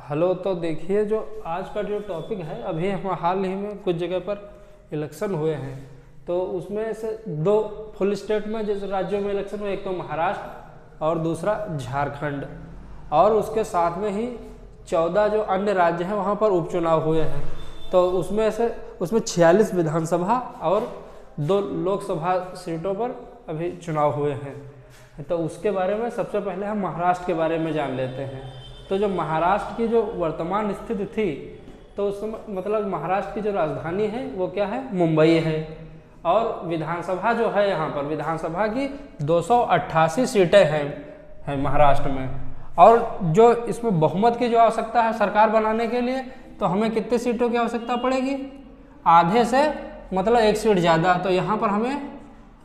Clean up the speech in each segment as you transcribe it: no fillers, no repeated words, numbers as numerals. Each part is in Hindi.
हेलो। तो देखिए, जो आज का जो टॉपिक है, अभी हम हाल ही में कुछ जगह पर इलेक्शन हुए हैं, तो उसमें से दो फुल स्टेट में जिस राज्यों में इलेक्शन हुए, एक तो महाराष्ट्र और दूसरा झारखंड, और उसके साथ में ही 14 जो अन्य राज्य हैं वहाँ पर उपचुनाव हुए हैं। तो उसमें 46 विधानसभा और 2 लोकसभा सीटों पर अभी चुनाव हुए हैं। तो उसके बारे में सबसे पहले हम महाराष्ट्र के बारे में जान लेते हैं। तो जो महाराष्ट्र की जो वर्तमान स्थिति थी, तो उस समय मतलब महाराष्ट्र की जो राजधानी है वो क्या है, मुंबई है। और विधानसभा जो है, यहाँ पर विधानसभा की 288 सीटें हैं महाराष्ट्र में। और जो इसमें बहुमत की जो आवश्यकता है सरकार बनाने के लिए, तो हमें कितनी सीटों की आवश्यकता पड़ेगी, आधे से मतलब 1 सीट ज़्यादा। तो यहाँ पर हमें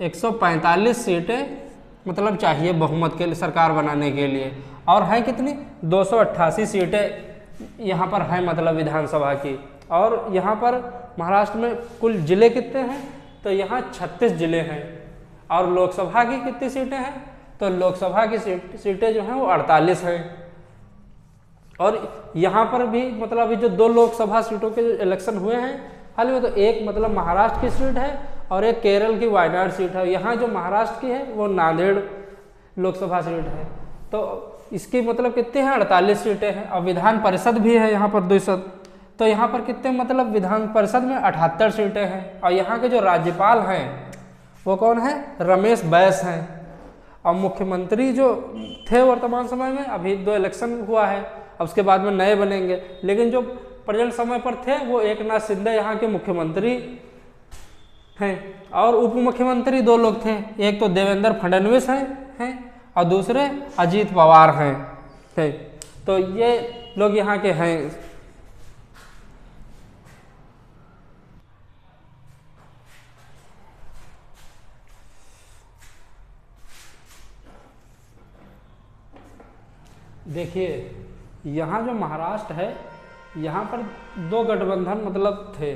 145 सीटें मतलब चाहिए बहुमत के लिए, सरकार बनाने के लिए। और हैं कितनी, 288 सीटें यहाँ पर हैं मतलब विधानसभा की। और यहाँ पर महाराष्ट्र में कुल जिले कितने हैं, तो यहाँ 36 जिले हैं। और लोकसभा की कितनी सीटें हैं, तो लोकसभा की सीटें जो हैं वो 48 हैं। और यहाँ पर भी मतलब अभी जो 2 लोकसभा सीटों के इलेक्शन हुए हैं हाल में, तो एक मतलब महाराष्ट्र की सीट है और एक केरल की वायनाड सीट है। यहाँ जो महाराष्ट्र की है वो नांदेड़ लोकसभा सीट है। तो इसकी मतलब कितने हैं, 48 सीटें हैं। और विधान परिषद भी है यहाँ पर 200। तो यहाँ पर कितने मतलब विधान परिषद में 78 सीटें हैं। और यहाँ के जो राज्यपाल हैं वो कौन है, रमेश बैस हैं। और मुख्यमंत्री जो थे वर्तमान समय में, अभी 2 इलेक्शन हुआ है, अब उसके बाद में नए बनेंगे, लेकिन जो प्रेजेंट समय पर थे वो एकनाथ शिंदे यहाँ के मुख्यमंत्री हैं। और उप मुख्यमंत्री 2 लोग थे, एक तो देवेंद्र फडणवीस हैं और दूसरे अजीत पवार हैं। तो ये लोग यहाँ के हैं। देखिए, यहाँ जो महाराष्ट्र है, यहाँ पर 2 गठबंधन मतलब थे।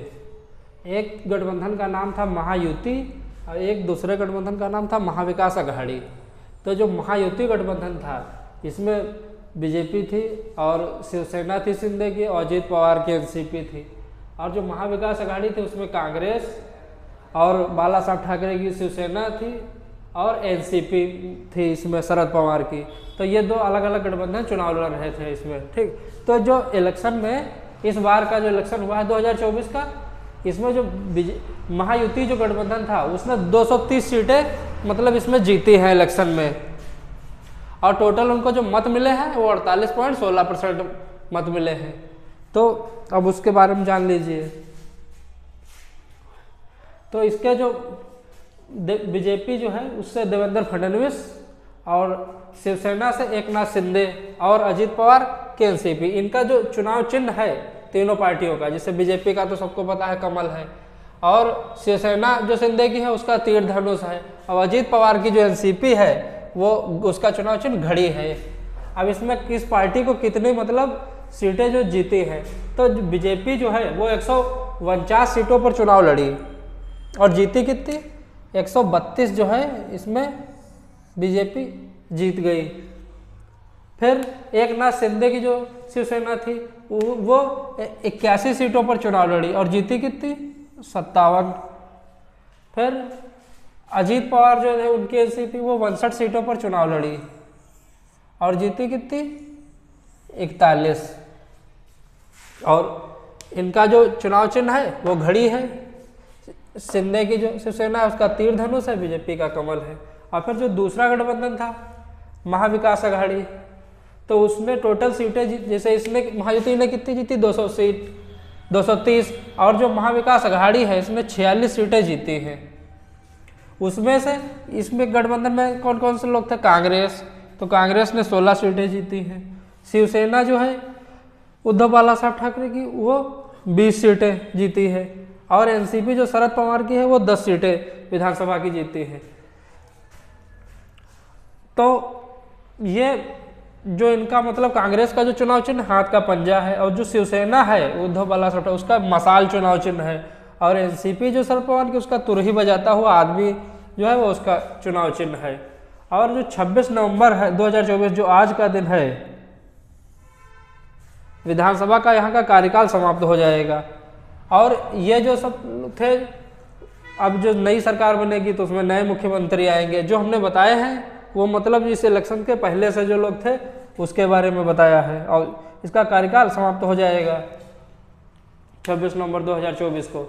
एक गठबंधन का नाम था महायुति और एक दूसरे गठबंधन का नाम था महाविकास अघाड़ी। तो जो महायुति गठबंधन था, इसमें बीजेपी थी और शिवसेना थी शिंदे की, और अजीत पवार की एनसीपी थी। और जो महाविकास अघाड़ी थी उसमें कांग्रेस और बाला साहब ठाकरे की शिवसेना थी और एनसीपी थी इसमें शरद पवार की। तो ये 2 अलग अलग गठबंधन चुनाव लड़ रहे थे इसमें, ठीक। तो जो इलेक्शन में इस बार का जो इलेक्शन हुआ है 2024 का, इसमें जो महायुति जो गठबंधन था उसने 230 सीटें मतलब इसमें जीती हैं इलेक्शन में। और टोटल उनको जो मत मिले हैं वो 48.16% मत मिले हैं। तो अब उसके बारे में जान लीजिए। तो इसके जो बीजेपी जो है उससे देवेंद्र फडणवीस, और शिवसेना से एकनाथ शिंदे और अजीत पवार के एनसीपी, इनका जो चुनाव चिन्ह है तीनों पार्टियों का, जैसे बीजेपी का तो सबको पता है कमल है, और शिवसेना जो शिंदे की है उसका तीर धनुष है, और अजीत पवार की जो एनसीपी है वो उसका चुनाव चिन्ह घड़ी है। अब इसमें किस पार्टी को कितनी मतलब सीटें जो जीती हैं, तो बीजेपी जो है वो 149 सीटों पर चुनाव लड़ी और जीती कितनी, 132 जो है इसमें बीजेपी जीत गई। फिर एकनाथ शिंदे की जो शिवसेना थी वो 81 सीटों पर चुनाव लड़ी और जीती कितनी, 57। फिर अजीत पवार जो है उनकी एनसीपी वो 62 सीटों पर चुनाव लड़ी और जीती कितनी, 41। और इनका जो चुनाव चिन्ह है वो घड़ी है। शिंदे की जो शिवसेना है उसका तीर धनुष है, बीजेपी का कमल है। और फिर जो दूसरा गठबंधन था महाविकास अघाड़ी, तो उसने टोटल सीटें जैसे इसने महायुति ने कितनी जीती, 200 सीट, 230। और जो महाविकास अघाड़ी है इसने 46 सीटें जीती हैं। उसमें से इसमें गठबंधन में कौन कौन से लोग थे, कांग्रेस, तो कांग्रेस ने 16 सीटें जीती हैं। शिवसेना जो है उद्धव बाला साहब ठाकरे की वो 20 सीटें जीती है। और एनसीपी जो शरद पवार की है वो 10 सीटें विधानसभा की जीती है। तो ये जो इनका मतलब कांग्रेस का जो चुनाव चिन्ह हाथ का पंजा है, और जो शिवसेना है उद्धव बाला साहब उसका मशाल चुनाव चिन्ह है, और एनसीपी जो शरद पवार की उसका तुरही बजाता हुआ आदमी जो है वो उसका चुनाव चिन्ह है। और जो 26 नवंबर है 2024 जो आज का दिन है, विधानसभा का यहाँ का कार्यकाल समाप्त हो जाएगा। और ये जो सब थे, अब जो नई सरकार बनेगी तो उसमें नए मुख्यमंत्री आएंगे। जो हमने बताए हैं वो मतलब इस इलेक्शन के पहले से जो लोग थे उसके बारे में बताया है, और इसका कार्यकाल समाप्त हो जाएगा 26 नवंबर 2024 को।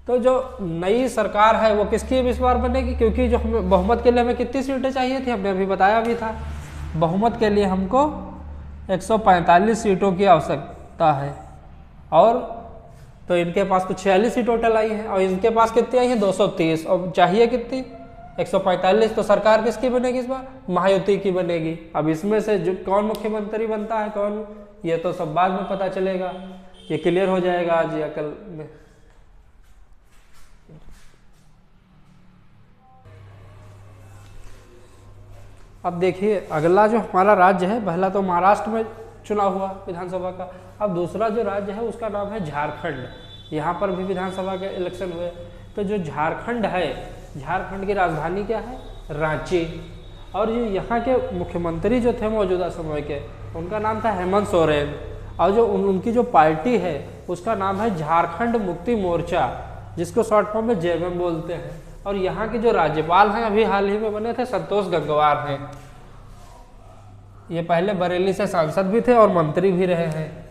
तो जो नई सरकार है वो किसकी इस बार बनेगी, क्योंकि जो हमें बहुमत के लिए हमें कितनी सीटें चाहिए थी, हमने अभी बताया भी था। बहुमत के लिए हमको 145 सीटों की आवश्यकता है, और तो इनके पास तो 46 ही टोटल आई है, और इनके पास कितनी आई है 230, और चाहिए कितनी 145। तो सरकार किसकी बनेगी इस बार, महायुति की बनेगी। अब इसमें से जो कौन मुख्यमंत्री बनता है कौन, ये तो सब बाद में पता चलेगा, ये क्लियर हो जाएगा आज या कल में। अब देखिए अगला जो हमारा राज्य है, पहला तो महाराष्ट्र में चुनाव हुआ विधानसभा का। अब दूसरा जो राज्य है उसका नाम है झारखंड। यहाँ पर भी विधानसभा के इलेक्शन हुए। तो जो झारखंड है, झारखंड की राजधानी क्या है, रांची। और ये यहाँ के मुख्यमंत्री जो थे मौजूदा समय के, उनका नाम था हेमंत सोरेन। और जो उनकी जो पार्टी है उसका नाम है झारखंड मुक्ति मोर्चा, जिसको शॉर्ट फॉर्म में जेएमएम बोलते हैं। और यहाँ के जो राज्यपाल हैं अभी हाल ही में बने थे, संतोष गंगवार हैं। ये पहले बरेली से सांसद भी थे और मंत्री भी रहे हैं।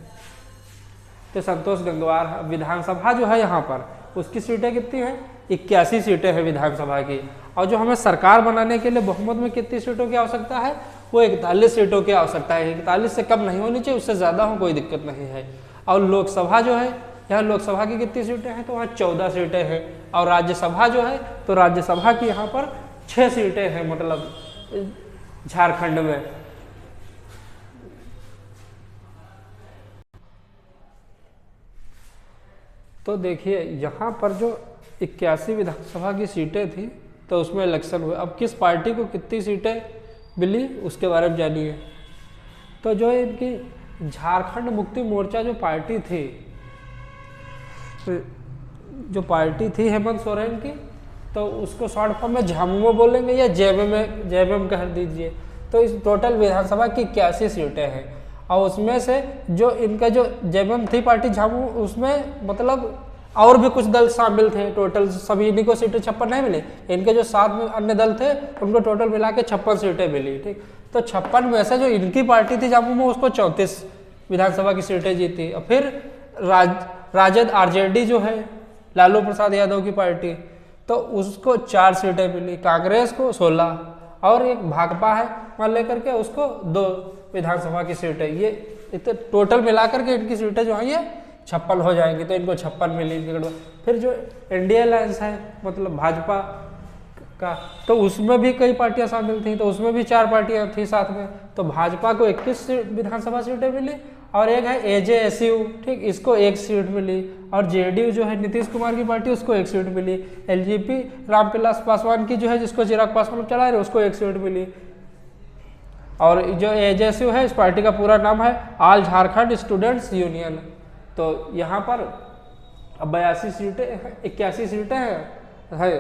तो संतोष गंगवार, विधानसभा जो है यहाँ पर उसकी सीटें कितनी हैं, 81 सीटें हैं विधानसभा की। और जो हमें सरकार बनाने के लिए बहुमत में कितनी सीटों की आवश्यकता है, वो 41 सीटों की आवश्यकता है। 41 से कम नहीं होनी चाहिए, उससे ज़्यादा हो कोई दिक्कत नहीं है। और लोकसभा जो है, यहाँ लोकसभा की कितनी सीटें हैं, तो वहाँ 14 सीटें हैं। और राज्यसभा जो है, तो राज्यसभा की यहाँ पर 6 सीटें हैं, मतलब झारखंड में। तो देखिए यहाँ पर जो 81 विधानसभा की सीटें थी तो उसमें इलेक्शन हुए। अब किस पार्टी को कितनी सीटें मिली उसके बारे में जानिए। तो जो इनकी झारखंड मुक्ति मोर्चा जो पार्टी थी, हेमंत सोरेन की, तो उसको शॉर्ट फॉर्म में झामुमो बोलेंगे या जेएमएम कह दीजिए। तो इस टोटल विधानसभा की 81 सीटें हैं। और उसमें से जो इनका जो जेएमएम थी पार्टी झामुमो, उसमें मतलब और भी कुछ दल शामिल थे। टोटल सभी इन्हीं को सीटें 56 नहीं मिली। इनके जो 7 में अन्य दल थे उनको टोटल मिला के 56 सीटें मिली। ठीक, तो 56 में से जो इनकी पार्टी थी झामुमो, उसको 34 विधानसभा की सीटें जीती। और फिर राजद आरजेडी जो है, लालू प्रसाद यादव की पार्टी, तो उसको 4 सीटें मिली। कांग्रेस को 16 और एक भाकपा है मान लेकर के, उसको 2 विधानसभा की सीटें। ये इतने टोटल मिलाकर के इनकी सीटें जो हैं ये 56 हो जाएंगी। तो इनको 56 मिली। फिर जो इंडिया अलायंस है, मतलब भाजपा का, तो उसमें भी कई पार्टियां शामिल थी। तो उसमें भी 4 पार्टियां थी साथ में। तो भाजपा को 21 विधानसभा सीटें मिली। और एक है एजेएसयू, ठीक, इसको 1 सीट मिली। और जेडीयू जो है नीतीश कुमार की पार्टी, उसको 1 सीट मिली। एलजेपी रामविलास पासवान की जो है, जिसको चिराग पासवान चला रहे, उसको 1 सीट मिली। और जो एजेएसयू है, इस पार्टी का पूरा नाम है ऑल झारखंड स्टूडेंट्स यूनियन। तो यहाँ पर 82 सीटें, 81 सीटें हैं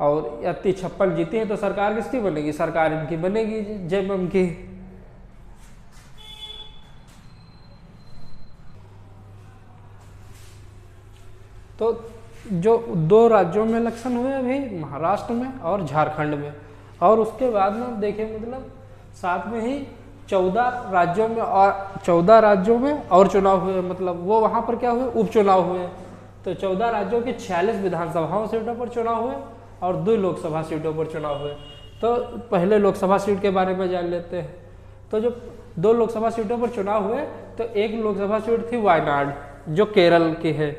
और 56 जीती हैं। तो सरकार किसकी बनेगी, सरकार इनकी बनेगी, जेएमएम की। तो जो 2 राज्यों में इलेक्शन हुए अभी, महाराष्ट्र में और झारखंड में। और उसके बाद में देखें, मतलब साथ में ही 14 राज्यों में और चुनाव हुए। मतलब वो वहाँ पर क्या हुए, उपचुनाव हुए। तो 14 राज्यों की 46 विधानसभाओं सीटों पर चुनाव हुए और 2 लोकसभा सीटों पर चुनाव हुए। तो पहले लोकसभा सीट के बारे में जान लेते हैं। तो जो 2 लोकसभा सीटों पर चुनाव हुए, तो एक लोकसभा सीट थी वायनाड, जो केरल की है।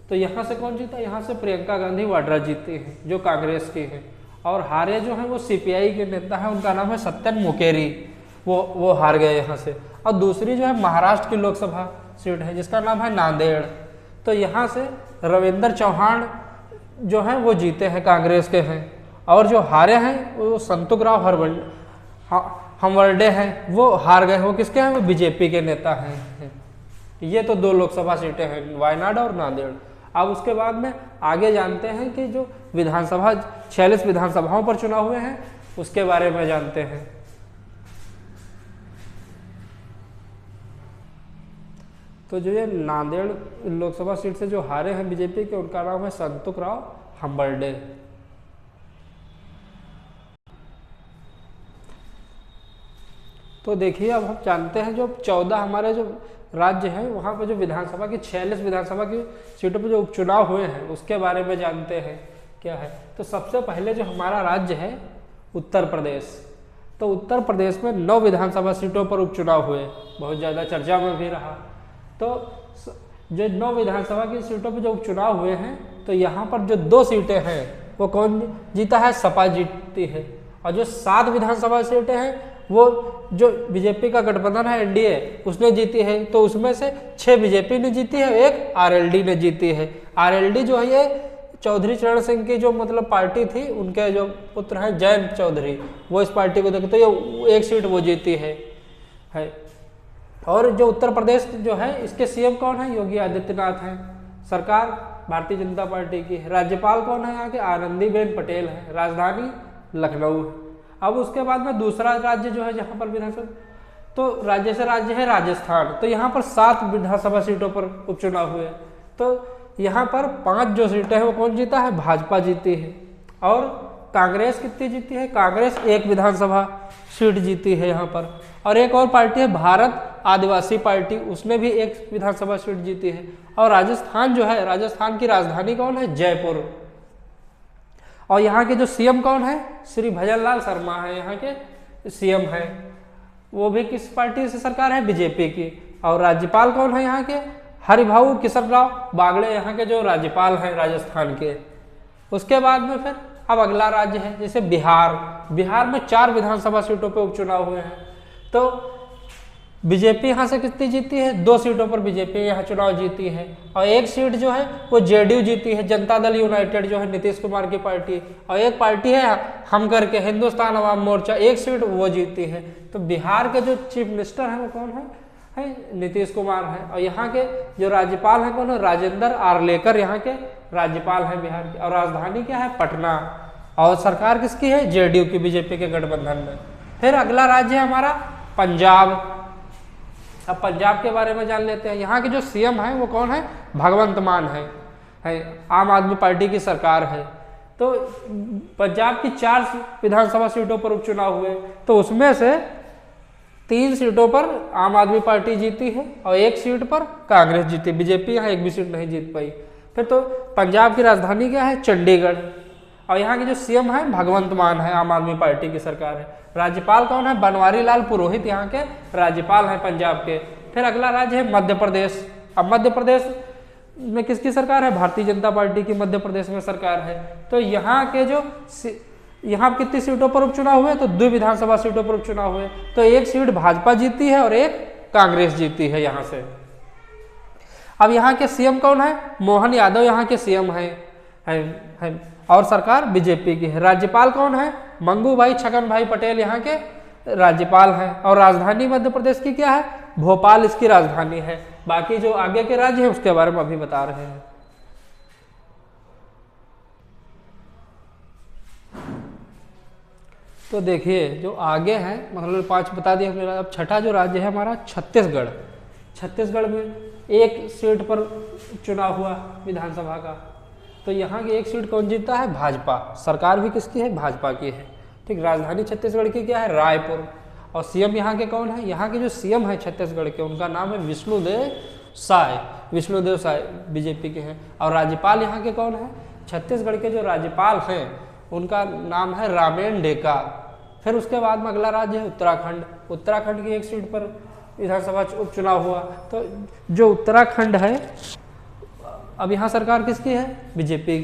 तो यहाँ से कौन जीता, यहाँ से प्रियंका गांधी वाड्रा जीती हैं, जो कांग्रेस की है। और हारे जो हैं वो सीपीआई के नेता हैं, उनका नाम है सत्यन मुकेरी, वो हार गए यहाँ से। और दूसरी जो है महाराष्ट्र की लोकसभा सीट है, जिसका नाम है नांदेड़। तो यहाँ से रविंद्र चौहान जो हैं वो जीते हैं, कांग्रेस के हैं। और जो हारे हैं वो संतुकराव हमवर्डे हैं, वो हार गए। वो किसके हैं, वो बीजेपी के नेता हैं। ये तो 2 लोकसभा सीटें हैं, वायनाड और नांदेड़। अब उसके बाद में आगे जानते हैं कि जो विधानसभा 46 विधानसभाओं पर चुनाव हुए हैं उसके बारे में जानते हैं। तो जो ये नांदेड़ लोकसभा सीट से जो हारे हैं बीजेपी के, उनका नाम है संतुकराव हंबर्डे। तो देखिए अब हम जानते हैं जो 14 हमारे जो राज्य हैं वहाँ पर जो विधानसभा की 46 विधानसभा की सीटों पर जो उपचुनाव हुए हैं उसके बारे में जानते हैं क्या है। तो सबसे पहले जो हमारा राज्य है उत्तर प्रदेश, तो उत्तर प्रदेश में 9 विधानसभा सीटों पर उपचुनाव हुए, बहुत ज़्यादा चर्चा में भी रहा। तो जो 9 विधानसभा की सीटों पर जो उपचुनाव हुए हैं तो यहाँ पर जो 2 सीटें हैं वो कौन जीता है, सपा जीतती है। और जो 7 विधानसभा सीटें हैं वो जो बीजेपी का गठबंधन है एनडीए उसने जीती है, तो उसमें से 6 बीजेपी ने जीती है, 1 आरएलडी ने जीती है। आरएलडी जो है ये चौधरी चरण सिंह की जो मतलब पार्टी थी, उनके जो पुत्र हैं जयंत चौधरी, वो इस पार्टी को देखते, तो ये 1 सीट वो जीती है। और जो उत्तर प्रदेश जो है इसके सीएम कौन है, योगी आदित्यनाथ हैं। सरकार भारतीय जनता पार्टी की है। राज्यपाल कौन है यहाँ के, आनंदीबेन पटेल है। राजधानी लखनऊ है। अब उसके बाद में दूसरा राज्य जो है जहाँ पर विधानसभा, तो राज्य से राज्य है राजस्थान, तो यहाँ पर 7 विधानसभा सीटों पर उपचुनाव हुए। तो यहाँ पर 5 जो सीटें हैं वो कौन जीता है, भाजपा जीती है। और कांग्रेस कितनी जीती है, कांग्रेस 1 विधानसभा सीट जीती है यहाँ पर। और एक और पार्टी है भारत आदिवासी पार्टी, उसने भी 1 विधानसभा सीट जीती है। और राजस्थान जो है, राजस्थान की राजधानी कौन है, जयपुर। और यहाँ के जो सीएम कौन है, श्री भजनलाल शर्मा है यहाँ के सीएम है। वो भी किस पार्टी से सरकार है, बीजेपी की। और राज्यपाल कौन है यहाँ के, हरिभाऊ किशनराव बागड़े यहाँ के जो राज्यपाल हैं राजस्थान के। उसके बाद में फिर अब अगला राज्य है जैसे बिहार। बिहार में 4 विधानसभा सीटों पर उपचुनाव हुए हैं। तो बीजेपी यहाँ से कितनी जीती है, 2 सीटों पर बीजेपी यहाँ चुनाव जीती है। और 1 सीट जो है वो जेडीयू जीती है, जनता दल यूनाइटेड जो है नीतीश कुमार की पार्टी। और एक पार्टी है हम करके हिंदुस्तान अवाम मोर्चा, 1 सीट वो जीती है। तो बिहार के जो चीफ मिनिस्टर हैं वो कौन है नीतीश कुमार है। और यहाँ के जो राज्यपाल हैं कौन है, राजेंद्र आर्लेकर यहाँ के राज्यपाल हैं बिहार के। और राजधानी क्या है, पटना। और सरकार किसकी है, जेडीयू की, बीजेपी के गठबंधन में। फिर अगला राज्य है हमारा पंजाब। अब पंजाब के बारे में जान लेते हैं। यहाँ के जो सीएम हैं वो कौन है, भगवंत मान है, आम आदमी पार्टी की सरकार है। तो पंजाब की 4 विधानसभा सीटों पर उपचुनाव हुए, तो उसमें से 3 सीटों पर आम आदमी पार्टी जीती है और 1 सीट पर कांग्रेस जीती। बीजेपी यहाँ 1 भी सीट नहीं जीत पाई। फिर तो पंजाब की राजधानी क्या है, चंडीगढ़। और यहाँ के जो सीएम है भगवंत मान है, आम आदमी पार्टी की सरकार है। राज्यपाल कौन है, बनवारी लाल पुरोहित यहाँ के राज्यपाल हैं पंजाब के। फिर अगला राज्य है मध्य प्रदेश। अब मध्य प्रदेश में किसकी सरकार है, भारतीय जनता पार्टी की मध्य प्रदेश में सरकार है। तो यहाँ के जो यहाँ कितनी सीटों पर उपचुनाव हुए, तो 2 विधानसभा सीटों पर उपचुनाव हुए। तो 1 सीट भाजपा जीती है और 1 कांग्रेस जीती है यहाँ से। अब यहाँ के सीएम कौन है, मोहन यादव यहाँ के सीएम हैं और सरकार बीजेपी की है। राज्यपाल कौन है, मंगू भाई छगन भाई पटेल यहाँ के राज्यपाल हैं। और राजधानी मध्य प्रदेश की क्या है, भोपाल इसकी राजधानी है। बाकी जो आगे के राज्य हैं उसके बारे में अभी बता रहे हैं। तो देखिए जो आगे हैं, मतलब 5 बता दिया हमने। अब छठा जो राज्य है हमारा छत्तीसगढ़। छत्तीसगढ़ में 1 सीट पर चुनाव हुआ विधानसभा का। तो यहाँ की 1 सीट कौन जीता है, भाजपा। सरकार भी किसकी है, भाजपा की है। ठीक, राजधानी छत्तीसगढ़ की क्या है, रायपुर। और सीएम यहाँ के कौन है, यहाँ के जो सीएम है छत्तीसगढ़ के उनका नाम है विष्णुदेव साय। विष्णुदेव साय बीजेपी के हैं। और राज्यपाल यहाँ के कौन है, छत्तीसगढ़ के जो राज्यपाल हैं उनका नाम है रामेन डेका। फिर उसके बाद में अगला राज्य है उत्तराखंड। उत्तराखंड की 1 सीट पर विधानसभा उपचुनाव हुआ। तो जो उत्तराखंड है, अब यहाँ सरकार किसकी है, बीजेपी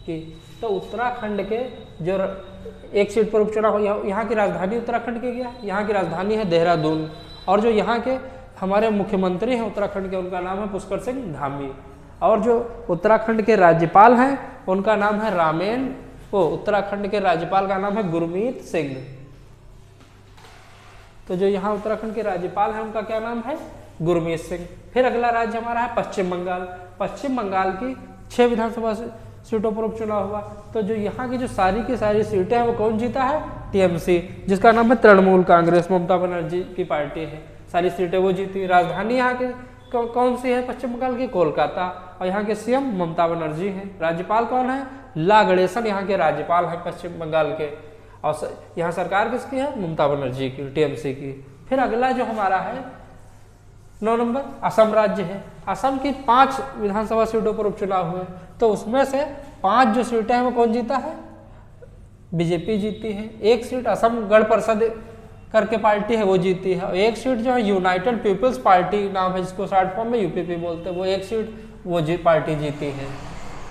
की। तो उत्तराखंड के जो 1 सीट पर उपचुनाव हुआ, यहाँ की राजधानी उत्तराखंड की क्या है, यहाँ की राजधानी है देहरादून। और जो यहाँ के हमारे मुख्यमंत्री हैं उत्तराखंड के, उनका नाम है पुष्कर सिंह धामी। और जो उत्तराखंड के राज्यपाल हैं उनका नाम है उत्तराखंड के राज्यपाल का नाम है गुरमीत सिंह। तो जो यहाँ उत्तराखंड के राज्यपाल हैं उनका क्या नाम है, गुरमीत सिंह। फिर अगला राज्य हमारा है पश्चिम बंगाल। पश्चिम बंगाल की 6 विधानसभा सीटों पर उपचुनाव हुआ। तो जो यहाँ की जो सारी की सारी सीटें हैं वो कौन जीता है? टीएमसी, जिसका नाम है तृणमूल कांग्रेस, ममता बनर्जी की पार्टी है। सारी सीटें वो जीती। राजधानी यहाँ की कौन सी है पश्चिम बंगाल की? कोलकाता। और यहाँ के सीएम ममता बनर्जी हैं। राज्यपाल कौन है? ला गणेशन यहाँ के राज्यपाल हैं पश्चिम बंगाल के। और यहाँ सरकार किसकी है? ममता बनर्जी की, टीएमसी की। फिर अगला जो हमारा है 9 नंबर असम राज्य है। असम की 5 विधानसभा सीटों पर उपचुनाव हुए। तो उसमें से 5 जो सीटें हैं वो कौन जीता है? बीजेपी जीती है। 1 सीट असम गण परिषद करके पार्टी है वो जीती है। और 1 सीट जो है यूनाइटेड पीपल्स पार्टी नाम है, जिसको शॉर्ट फॉर्म में यूपीपी बोलते हैं, वो 1 सीट वो पार्टी जीती है।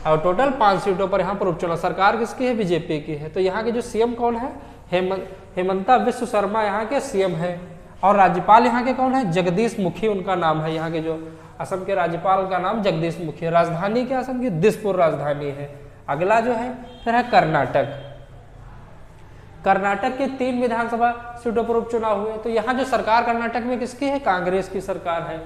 और टोटल 5 सीटों पर यहाँ पर उपचुनाव। सरकार किसकी है? बीजेपी की है। तो यहाँ के जो सीएम कौन है? हेमंता विश्व शर्मा यहाँ के सीएम है। और राज्यपाल यहाँ के कौन है? जगदीश मुखी उनका नाम है। यहाँ के जो असम के राज्यपाल का नाम जगदीश मुखी है। राजधानी क्या असम की? दिसपुर राजधानी है। अगला जो है फिर है कर्नाटक। कर्नाटक के 3 विधानसभा सीटों पर उपचुनाव हुए। तो यहाँ जो सरकार कर्नाटक में किसकी है? कांग्रेस की सरकार है।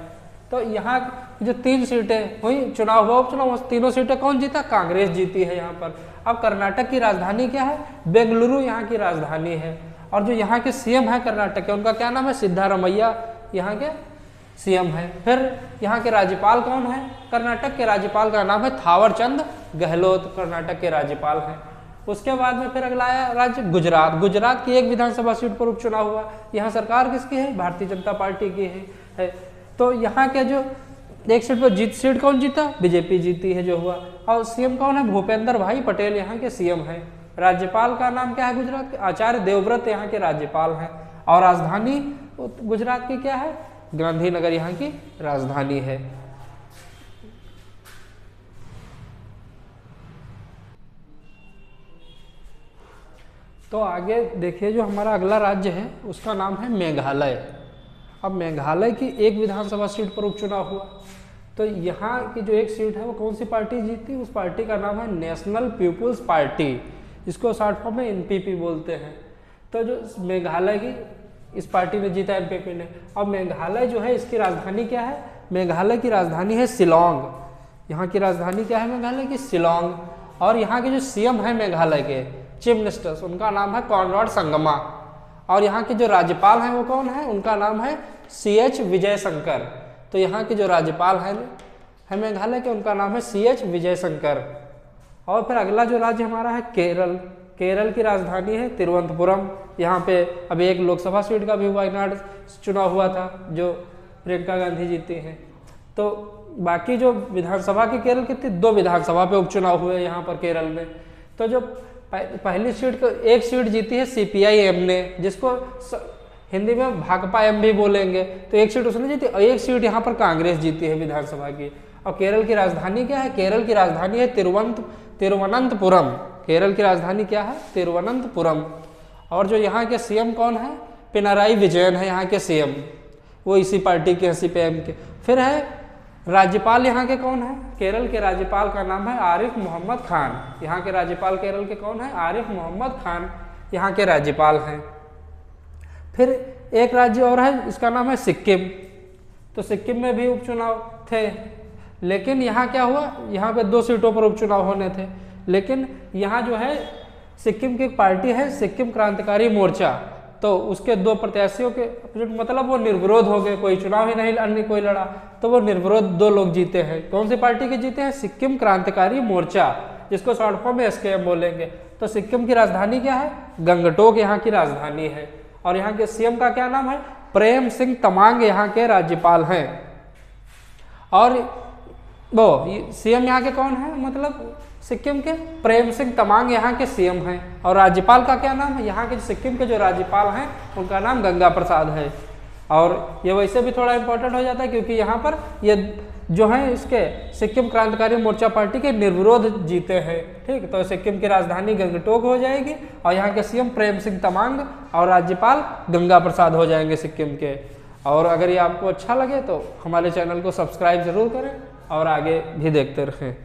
तो यहाँ जो 3 सीटें हुई, चुनाव हुआ उपचुनाव, तीनों सीटें कौन जीता? कांग्रेस जीती है यहाँ पर। अब कर्नाटक की राजधानी क्या है? बेंगलुरु यहाँ की राजधानी है। और जो यहाँ के सीएम है कर्नाटक के, उनका क्या नाम है? सिद्धारमैया यहाँ के सीएम है। फिर यहाँ के राज्यपाल कौन है? कर्नाटक के राज्यपाल का नाम है थावरचंद गहलोत, कर्नाटक के राज्यपाल हैं। उसके बाद में फिर अगला आया राज्य गुजरात। गुजरात की 1 विधानसभा सीट पर उपचुनाव हुआ। यहाँ सरकार किसकी है? भारतीय जनता पार्टी की है। तो यहाँ के जो 1 सीट पर सीट कौन जीता? बीजेपी जीती है जो हुआ। और सीएम कौन है? भूपेंद्र भाई पटेल यहाँ के सीएम हैं। राज्यपाल का नाम क्या है गुजरात के? आचार्य देवव्रत यहाँ के राज्यपाल हैं। और राजधानी गुजरात की क्या है? गांधीनगर यहाँ की राजधानी है। तो आगे देखिए, जो हमारा अगला राज्य है उसका नाम है मेघालय। अब मेघालय की 1 विधानसभा सीट पर उपचुनाव हुआ। तो यहाँ की जो 1 सीट है वो कौन सी पार्टी जीती? उस पार्टी का नाम है नेशनल पीपुल्स पार्टी, जिसको शॉर्ट फॉर्म में एनपीपी बोलते हैं। तो जो मेघालय की इस पार्टी ने जीता, एनपीपी ने। अब मेघालय जो है इसकी राजधानी क्या है? मेघालय की राजधानी है शिलोंग। यहाँ की राजधानी क्या है मेघालय की? शिलोंग। और यहाँ के जो सीएम है मेघालय के, चीफ मिनिस्टर, उनका नाम है कॉनराड संगमा। और यहाँ के जो राज्यपाल हैं वो कौन है? उनका नाम है CH विजय शंकर। तो यहाँ के जो राज्यपाल हैं मेघालय के, उनका नाम है CH विजय शंकर। और फिर अगला जो राज्य हमारा है केरल। केरल की राजधानी है तिरुवनंतपुरम। यहाँ पे अभी 1 लोकसभा सीट का भी वायनाड चुनाव हुआ था, जो प्रियंका गांधी जीती हैं। तो बाकी जो विधानसभा की केरल की थी, 2 विधानसभा पे उपचुनाव हुए यहाँ पर केरल में। तो जो पहली सीट को 1 सीट जीती है CPI-M ने, जिसको हिंदी में भाकपा एम भी बोलेंगे। तो 1 सीट उसने जीती और 1 सीट यहाँ पर कांग्रेस जीती है विधानसभा की। और केरल की राजधानी क्या है? केरल की राजधानी है तिरुवनंतपुरम। केरल की राजधानी क्या है? तिरुवनंतपुरम। और जो यहाँ के सीएम कौन है? पिनाराई विजयन है यहाँ के सीएम, वो इसी पार्टी के CPI-M के। फिर है राज्यपाल यहाँ के कौन है? केरल के राज्यपाल का नाम है आरिफ मोहम्मद खान। यहाँ के राज्यपाल केरल के कौन है? आरिफ मोहम्मद खान यहाँ के राज्यपाल हैं। फिर एक राज्य और है, इसका नाम है सिक्किम। तो सिक्किम में भी उपचुनाव थे, लेकिन यहाँ क्या हुआ? यहाँ पे 2 सीटों पर उपचुनाव होने थे, लेकिन यहाँ जो है सिक्किम की एक पार्टी है सिक्किम क्रांतिकारी मोर्चा। तो उसके 2 प्रत्याशियों के मतलब वो निर्विरोध हो गए, कोई चुनाव ही नहीं अन्य कोई लड़ा, तो वो निर्विरोध 2 लोग जीते हैं। कौन सी पार्टी के जीते हैं? सिक्किम क्रांतिकारी मोर्चा, जिसको शॉर्ट फॉर्म में SKM बोलेंगे। तो सिक्किम की राजधानी क्या है? गंगटोक यहाँ की राजधानी है। और यहाँ के सीएम का क्या नाम है? प्रेम सिंह तमांग यहाँ के राज्यपाल हैं। और वो सीएम यहाँ के कौन है? मतलब सिक्किम के प्रेम सिंह तमांग यहाँ के सीएम हैं। और राज्यपाल का क्या नाम है? यहाँ के सिक्किम के जो राज्यपाल हैं उनका नाम गंगा प्रसाद है। और ये वैसे भी थोड़ा इंपॉर्टेंट हो जाता है, क्योंकि यहाँ पर ये जो है इसके सिक्किम क्रांतिकारी मोर्चा पार्टी के निर्विरोध जीते हैं। ठीक, तो सिक्किम की राजधानी गंगटोक हो जाएगी और यहाँ के सीएम प्रेम सिंह तमांग और राज्यपाल गंगा प्रसाद हो जाएंगे सिक्किम के। और अगर ये आपको अच्छा लगे तो हमारे चैनल को सब्सक्राइब जरूर करें और आगे भी देखते रहें।